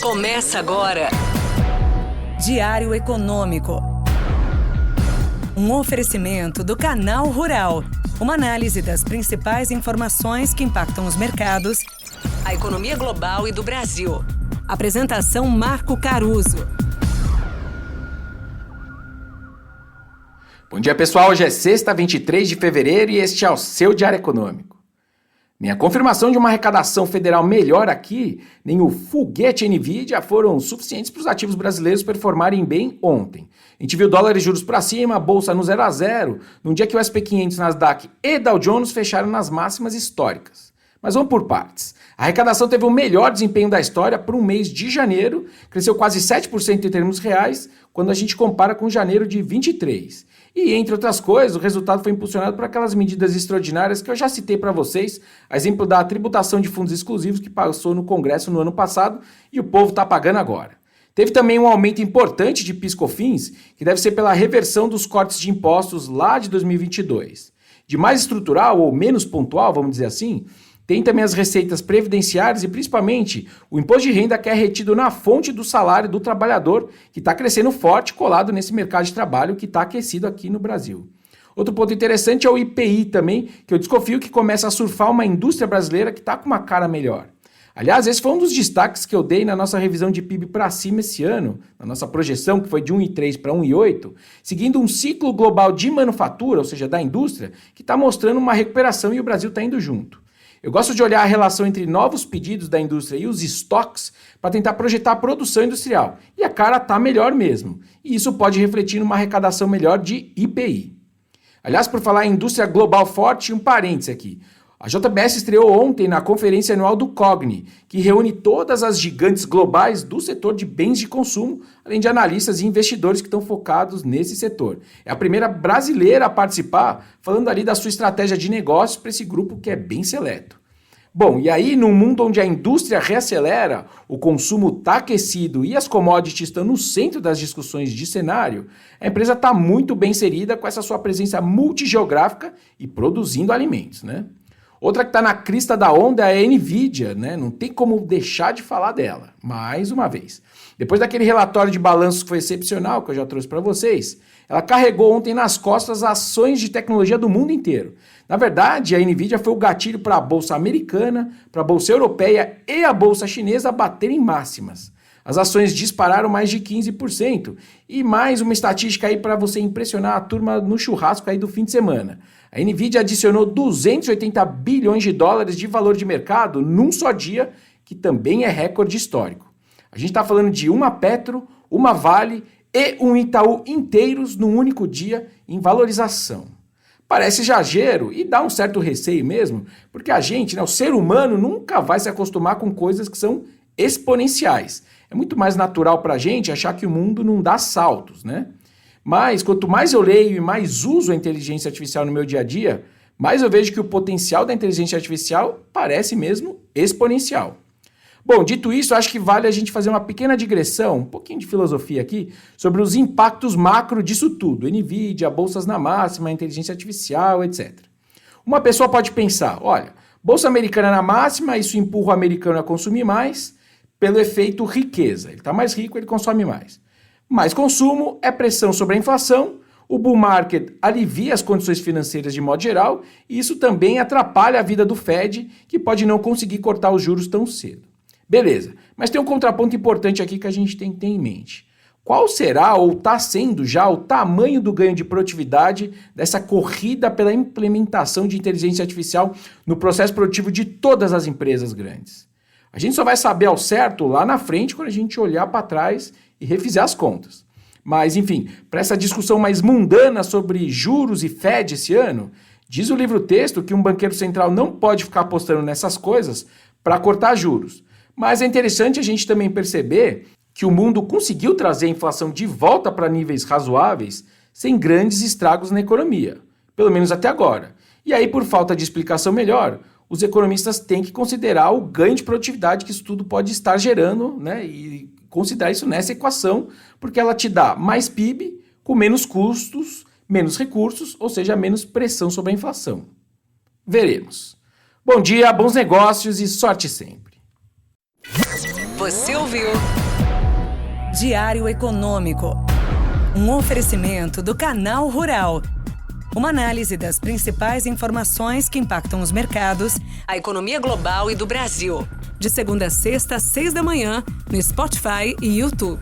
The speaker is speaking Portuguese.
Começa agora. Diário Econômico. Um oferecimento do Canal Rural. Uma análise das principais informações que impactam os mercados, a economia global e do Brasil. Apresentação Marco Caruso. Bom dia, pessoal. Hoje é sexta, 23 de fevereiro e este é o seu Diário Econômico. Nem a confirmação de uma arrecadação federal melhor aqui, nem o foguete NVIDIA foram suficientes para os ativos brasileiros performarem bem ontem. A gente viu dólar e juros para cima, a bolsa no 0 a 0, num dia que o S&P 500, Nasdaq e Dow Jones fecharam nas máximas históricas. Mas vamos por partes. A arrecadação teve o melhor desempenho da história para um mês de janeiro, cresceu quase 7% em termos reais, quando a gente compara com janeiro de 23. E, entre outras coisas, o resultado foi impulsionado por aquelas medidas extraordinárias que eu já citei para vocês, a exemplo da tributação de fundos exclusivos que passou no Congresso no ano passado e o povo está pagando agora. Teve também um aumento importante de PIS/COFINS, que deve ser pela reversão dos cortes de impostos lá de 2022. De mais estrutural ou menos pontual, vamos dizer assim, tem também as receitas previdenciárias e, principalmente, o imposto de renda que é retido na fonte do salário do trabalhador, que está crescendo forte, colado nesse mercado de trabalho que está aquecido aqui no Brasil. Outro ponto interessante é o IPI também, que eu desconfio que começa a surfar uma indústria brasileira que está com uma cara melhor. Aliás, esse foi um dos destaques que eu dei na nossa revisão de PIB para cima esse ano, na nossa projeção, que foi de 1,3 para 1,8, seguindo um ciclo global de manufatura, ou seja, da indústria, que está mostrando uma recuperação e o Brasil está indo junto. Eu gosto de olhar a relação entre novos pedidos da indústria e os estoques para tentar projetar a produção industrial. E a cara está melhor mesmo. E isso pode refletir numa arrecadação melhor de IPI. Aliás, por falar em indústria global forte, um parênteses aqui. A JBS estreou ontem na conferência anual do COGNI, que reúne todas as gigantes globais do setor de bens de consumo, além de analistas e investidores que estão focados nesse setor. É a primeira brasileira a participar, falando ali da sua estratégia de negócios para esse grupo que é bem seleto. Bom, e aí num mundo onde a indústria reacelera, o consumo está aquecido e as commodities estão no centro das discussões de cenário, a empresa está muito bem inserida com essa sua presença multigeográfica e produzindo alimentos, né? Outra que está na crista da onda é a NVIDIA, né? Não tem como deixar de falar dela, mais uma vez. Depois daquele relatório de balanços que foi excepcional, que eu já trouxe para vocês, ela carregou ontem nas costas ações de tecnologia do mundo inteiro. Na verdade, a NVIDIA foi o gatilho para a bolsa americana, para a bolsa europeia e a bolsa chinesa baterem máximas. As ações dispararam mais de 15%. E mais uma estatística aí para você impressionar a turma no churrasco aí do fim de semana. A NVIDIA adicionou 280 bilhões de dólares de valor de mercado num só dia, que também é recorde histórico. A gente está falando de uma Petro, uma Vale e um Itaú inteiros num único dia em valorização. Parece exagero e dá um certo receio mesmo, porque a gente, né, o ser humano, nunca vai se acostumar com coisas que são exponenciais. É muito mais natural para a gente achar que o mundo não dá saltos, né? Mas quanto mais eu leio e mais uso a inteligência artificial no meu dia a dia, mais eu vejo que o potencial da inteligência artificial parece mesmo exponencial. Bom, dito isso, acho que vale a gente fazer uma pequena digressão, um pouquinho de filosofia aqui, sobre os impactos macro disso tudo, NVIDIA, bolsas na máxima, inteligência artificial, etc. Uma pessoa pode pensar, olha, bolsa americana na máxima, isso empurra o americano a consumir mais, pelo efeito riqueza. Ele está mais rico, ele consome mais. Mais consumo é pressão sobre a inflação, o bull market alivia as condições financeiras de modo geral e isso também atrapalha a vida do Fed, que pode não conseguir cortar os juros tão cedo. Beleza, mas tem um contraponto importante aqui que a gente tem que ter em mente. Qual será ou está sendo já o tamanho do ganho de produtividade dessa corrida pela implementação de inteligência artificial no processo produtivo de todas as empresas grandes? A gente só vai saber ao certo lá na frente quando a gente olhar para trás e refizer as contas. Mas, enfim, para essa discussão mais mundana sobre juros e Fed esse ano, diz o livro-texto que um banqueiro central não pode ficar apostando nessas coisas para cortar juros. Mas é interessante a gente também perceber que o mundo conseguiu trazer a inflação de volta para níveis razoáveis sem grandes estragos na economia, pelo menos até agora. E aí, por falta de explicação melhor, os economistas têm que considerar o ganho de produtividade que isso tudo pode estar gerando, né? E considerar isso nessa equação, porque ela te dá mais PIB com menos custos, menos recursos, ou seja, menos pressão sobre a inflação. Veremos. Bom dia, bons negócios e sorte sempre. Você ouviu Diário Econômico, um oferecimento do Canal Rural. Uma análise das principais informações que impactam os mercados, a economia global e do Brasil. De segunda a sexta, às 6 da manhã, no Spotify e YouTube.